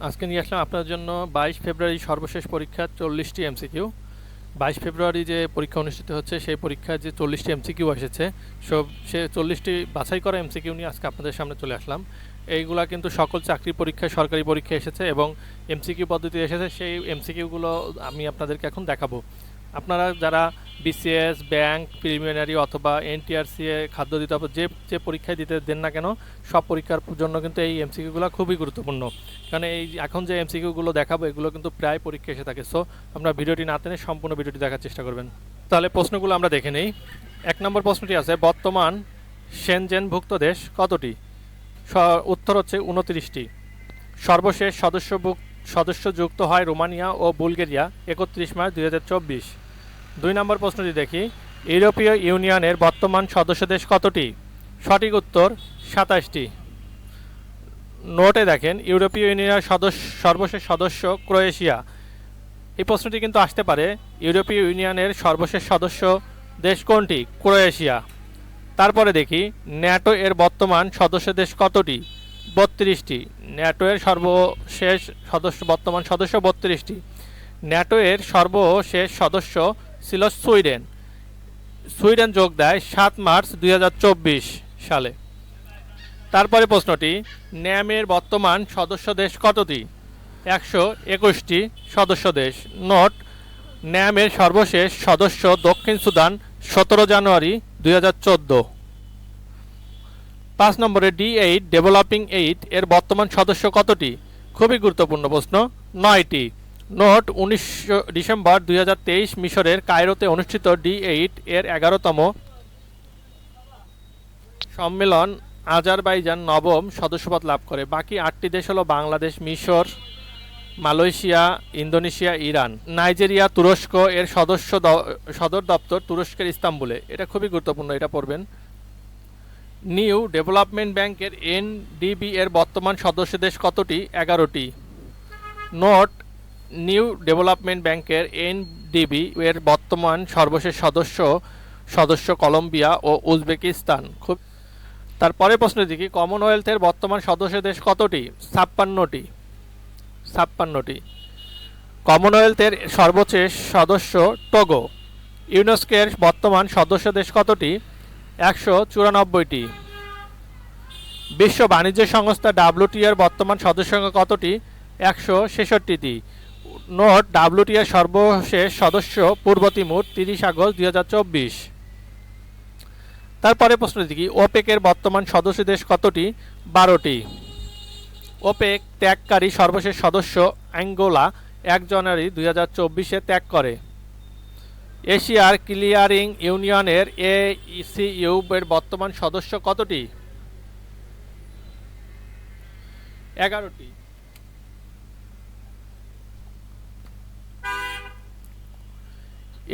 আজকে নিয়ে আসলাম আপনার জন্য 22 ফেব্রুয়ারি সর্বশেষ পরীক্ষার 40টি এমসিকিউ। 22 ফেব্রুয়ারি যে পরীক্ষা অনুষ্ঠিত হচ্ছে সেই পরীক্ষায় যে 40টি এমসিকিউ এসেছে সে 40টি বাছাই করা এমসিকিউ নিয়ে আজকে আপনাদের সামনে চলে আসলাম। এইগুলা কিন্তু সকল চাকরি পরীক্ষায় সরকারি পরীক্ষা এসেছে এবং এমসিকিউ পদ্ধতি এসেছে। সেই এমসিকিউগুলো আমি আপনাদেরকে এখন দেখাবো। আপনারা যারা বিসিএস, ব্যাংক, প্রিলিমিনারি অথবা এনটিআরসিএ, খাদ্য অধিদপ্তর যে পরীক্ষায় দিতে দেন না কেন, সব পরীক্ষার জন্য কিন্তু এই এমসিকিউগুলো খুবই গুরুত্বপূর্ণ। কারণ এই এখন যে এমসিকিউগুলো দেখাবো এগুলো কিন্তু প্রায় পরীক্ষা এসে থাকে। সো আমরা ভিডিওটি না টেনে সম্পূর্ণ ভিডিওটি দেখার চেষ্টা করবেন। তাহলে প্রশ্নগুলো আমরা দেখে নেই। 1 নম্বর প্রশ্নটি আছে, বর্তমান সেনজেনভুক্ত দেশ কতটি? উত্তর হচ্ছে 29টি। সর্বশেষ সদস্য যুক্ত হয় রোমানিয়া ও বুলগেরিয়া 31 মার্চ 2024। 2 নম্বর প্রশ্নটি দেখি, ইউরোপীয় ইউনিয়নের বর্তমান সদস্য দেশ কতটি? সঠিক উত্তর 27টি। নোটে দেখেন, ইউরোপীয় ইউনিয়নের সর্বশেষ সদস্য ক্রোয়েশিয়া। এই প্রশ্নটি কিন্তু আসতে পারে, ইউরোপীয় ইউনিয়নের সর্বশেষ সদস্য দেশ কোনটি? ক্রোয়েশিয়া। তারপরে দেখি, ন্যাটো এর বর্তমান সদস্য দেশ কতটি? 32টি। ন্যাটো এর সর্বশেষ বর্তমান সদস্য 32টি। ন্যাটো এর সর্বশেষ সদস্য ছিল সুইডেন। সুইডেন যোগ দেয় 7 মার্চ 2024 সালে। তারপরে প্রশ্নটি, ন্যামের বর্তমান সদস্য দেশ কতটি? 121টি সদস্য দেশ। নোট, ন্যামের সর্বশেষ সদস্য দক্ষিণ সুদান 17 জানুয়ারি 2014। 5 নম্বরে D8 ডেভেলপিং 8 এর বর্তমান সদস্য কতটি? খুবই গুরুত্বপূর্ণ প্রশ্ন, 9টি। নোট, 19 ডিসেম্বর 2023 মিশরের কায়রোতে অনুষ্ঠিত D8 এর 11তম সম্মেলন আজারবাইজান নবম সদস্যপদ লাভ করে। বাকি 8টি দেশ হলো বাংলাদেশ, মিশর, মালয়েশিয়া, ইন্দোনেশিয়া, ইরান। নাইজেরিয়া, তুরস্ক এর সদর দপ্তর তুরস্কের ইস্তাম্বুলে। এটা খুবই গুরুত্বপূর্ণ, এটা পড়বেন। নিউ ডেভেলপমেন্ট ব্যাংকের এনডিবি এর বর্তমান সদস্য দেশ কতটি? 11টি। নোট, নিউ ডেভেলপমেন্ট ব্যাংকের এনডিবি এর বর্তমান সর্বশেষ সদস্য কলম্বিয়া ও উজবেকিস্তান। তারপরে প্রশ্ন দেখি, কমনওয়েলথের বর্তমান সদস্য দেশ কতটি? 56টি। কমনওয়েলথের সর্বশেষ সদস্য টোগো। ইউনেস্কোর বর্তমান সদস্য দেশ কতটি? 194টি। বিশ্ব বাণিজ্য সংস্থা WTO এর বর্তমান সদস্য সংখ্যা কতটি? 166টি। নোট, WTO এর সর্বশেষ সদস্য পূর্ব তিমুর 30 আগস্ট 2024। তারপরে প্রশ্ন দেখি, ওপেকের বর্তমান সদস্য দেশ কতটি? 12টি। ওপেক ত্যাগকারী সর্বশেষ সদস্য অ্যাঙ্গোলা 1 জানুয়ারি 2024 ত্যাগ করে। এশিয়ার ক্লিয়ারিং ইউনিয়নের AECU এর বর্তমান সদস্য কতটি? 11টি।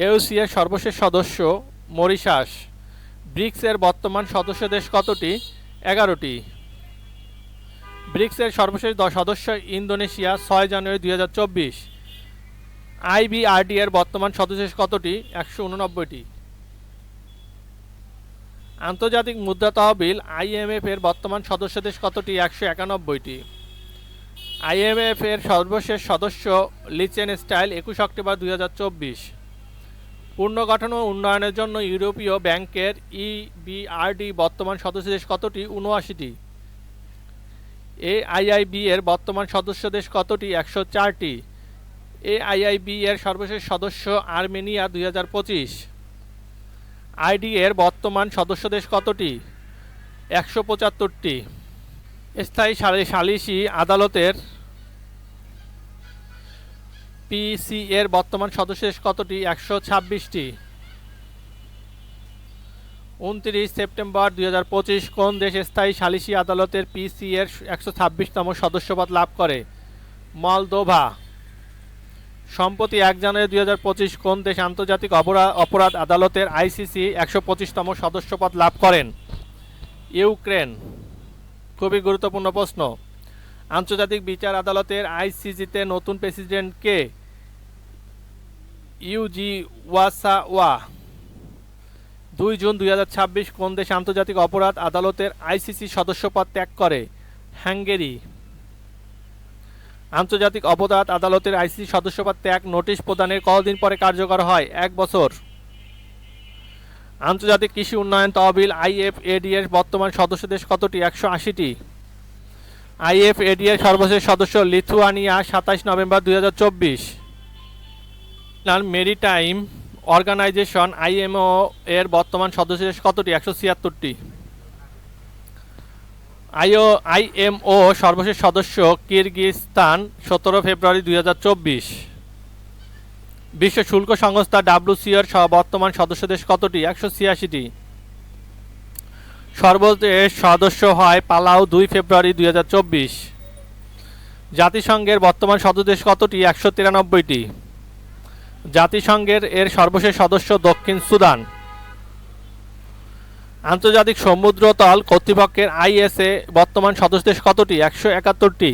AOC এর সর্বশেষ সদস্য মরিশাস। ব্রিক্স এর বর্তমান সদস্য দেশ কতটি? 11টি। ব্রিক্স এর সর্বশেষ সদস্য ইন্দোনেশিয়া 6 জানুয়ারি 2024। IBRD এর বর্তমান সদস্য দেশ কতটি? 189টি। আন্তর্জাতিক মুদ্রা তহবিল IMF এর বর্তমান সদস্য দেশ কতটি? 191টি। IMF এর সর্বশেষ সদস্য লিচেনস্টাইন 21 অক্টোবর 2024। পুনর্গঠন ও উন্নয়নের জন্য ইউরোপীয় ব্যাংকের EBRD বর্তমান সদস্য দেশ কতটি? 79টি। AIIB এর বর্তমান সদস্য দেশ কতটি? 104টি। AIIB এর সর্বশেষ সদস্য আর্মেনিয়া 2025। ID এর বর্তমান সদস্য দেশ কতটি? 175টি। স্থায়ী সালিসি আদালতের PC এর বর্তমান সদস্য দেশ কতটি? 126টি। 29 সেপ্টেম্বর 2025 কোন দেশ স্থায়ী সালিসি আদালতের PC এর 126তম সদস্যপদ লাভ করে? মলদোভা। সম্প্রতি 1 জানুয়ারি 2025 কোন দেশ আন্তর্জাতিক অপরাধ আদালতের ICC 125তম সদস্যপদ লাভ করেন? ইউক্রেন। খুবই গুরুত্বপূর্ণ প্রশ্ন। আন্তর্জাতিক বিচার আদালতের ICC-তে নতুন প্রেসিডেন্ট কে? ইউজি ওয়াসাওয়া। 2 জুন 2026 কোন দেশ আন্তর্জাতিক অপরাধ আদালতের ICC সদস্যপদ ত্যাগ করে? হাঙ্গেরি। আন্তর্জাতিক অপরাধ আদালতের আইসিসি সদস্যপদ ত্যাগ নোটিশ প্রদানের কতদিন পরে কার্যকর হয়? 1 বছর। আন্তর্জাতিক কৃষি উন্নয়ন তহবিল আইএফএডি এর বর্তমান সদস্য দেশ কতটি? 180টি। আইএফএডি এর সর্বশেষ সদস্য Lithuania 27 November 2024। Maritime organization IMO এর বর্তমান সদস্য দেশ কতটি? 176টি। আইএমও সর্বশেষ সদস্য কিরগিজস্তান 17 ফেব্রুয়ারি 2024। বিশ্ব শুল্ক সংস্থা ডাব্লিউসিও এর বর্তমান সদস্য দেশ কতটি? 186টি। সর্বশেষ সদস্য হয় পালাউ 2 ফেব্রুয়ারি 2024। জাতিসংঘের বর্তমান সদস্য দেশ কতটি? 193টি। জাতিসংঘের এর সর্বশেষ সদস্য দক্ষিণ সুদান। আন্তর্জাতিক সমুদ্রতল কর্তৃপক্ষের আইএসএ বর্তমান সদস্য দেশ কতটি? 171টি।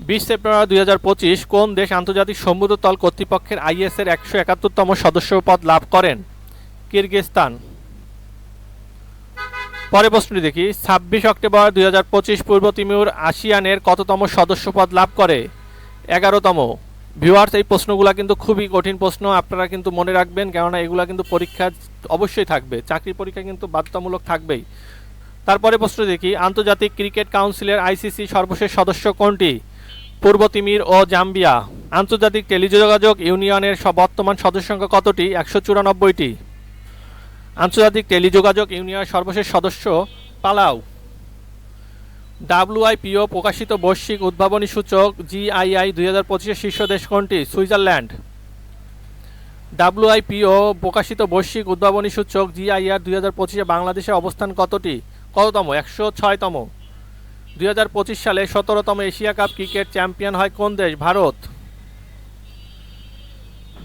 20 সেপ্টেম্বর 2025 কোন দেশ আন্তর্জাতিক সমুদ্রতল কর্তৃপক্ষের আইএসএর 171তম সদস্যপদ লাভ করেন? কিরগিজস্তান। পরের প্রশ্নটি দেখি, 26 অক্টোবর 2025 পূর্ব তিমুর আসিয়ানের কততম সদস্যপদ লাভ করে? 11তম। ভিউয়ার্স, এই প্রশ্নগুলো কিন্তু খুবই কঠিন প্রশ্ন, আপনারা কিন্তু মনে রাখবেন, কেননা এগুলো কিন্তু পরীক্ষা অবশ্যই থাকবে, চাকরি পরীক্ষা কিন্তু বাধ্যতামূলক থাকবেই। তারপরে প্রশ্ন দেখি, আন্তর্জাতিক ক্রিকেট কাউন্সিলের আইসিসি সর্বশেষ সদস্য কোনটি? পূর্ব তিমির ও জাম্বিয়া। আন্তর্জাতিক টেলিযোগাযোগ ইউনিয়নের বর্তমান সদস্য সংখ্যা কতটি? 194টি। আন্তর্জাতিক টেলিযোগাযোগ ইউনিয়নের সর্বশেষ সদস্য পালাউ। ডাব্লিউআইপিও প্রকাশিত বৈশ্বিক উদ্ভাবনী সূচক জিআইআই 2025 শীর্ষ দেশ কোনটি? সুইজারল্যান্ড। ডাব্লিউআইপিও প্রকাশিত বৈশ্বিক উদ্ভাবনী সূচক জিআইআর 2025 বাংলাদেশের অবস্থান কততম? 106তম। 2025 সালে 17তম এশিয়া কাপ ক্রিকেট চ্যাম্পিয়ন হয় কোন দেশ? ভারত।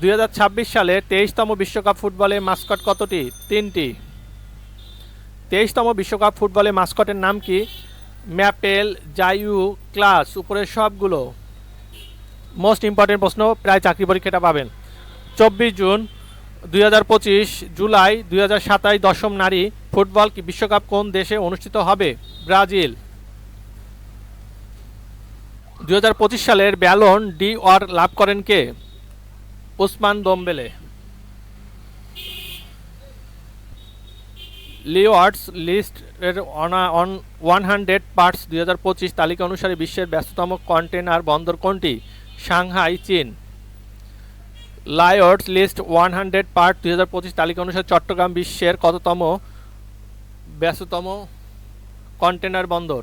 2026 সালে 23তম বিশ্বকাপ ফুটবলের মাস্কট কতটি? 3টি। 23তম বিশ্বকাপ ফুটবলের মাস্কটের নাম কি? ম্যাপেল, জাইউ, ক্লাস, উপরের সবগুলো। মোস্ট ইম্পর্টেন্ট প্রশ্ন, প্রায় চাকরি পরীক্ষাটা পাবেন। 24 জুন 2025 জুলাই 2027 দশম নারী ফুটবল বিশ্বকাপ কোন দেশে অনুষ্ঠিত হবে? ব্রাজিল। 2025 সালের ব্যালন ডি অর লাভ করেন কে? উসমান দম্বেলে। লিওয়ার্ডস লিস্ট এর অন 100 পার্টস 2025 তালিকা অনুসারে বিশ্বের ব্যস্ততম কন্টেনার বন্দর কোনটি? সাংহাই, চীন। লায়র্ডস লিস্ট 100 পার্ট 2025 তালিকা অনুসারে চট্টগ্রাম বিশ্বের কততম ব্যস্ততম কন্টেনার বন্দর?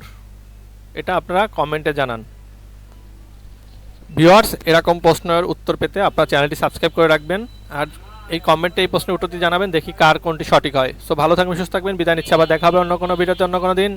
এটা আপনারা কমেন্টে জানান। ভিউয়ার্স, এরকম প্রশ্নের উত্তর পেতে আপনার চ্যানেলটি সাবস্ক্রাইব করে রাখবেন, আর এই কমেন্টে এই প্রশ্নের উত্তরটি জানাবেন, দেখি কার কোনটি সঠিক হয়। সো ভালো থাকবেন, সুস্থ থাকবেন, বিদায় নিচ্ছি, আবার দেখা হবে অন্য কোনো ভিডিওতে অন্য কোনো দিন।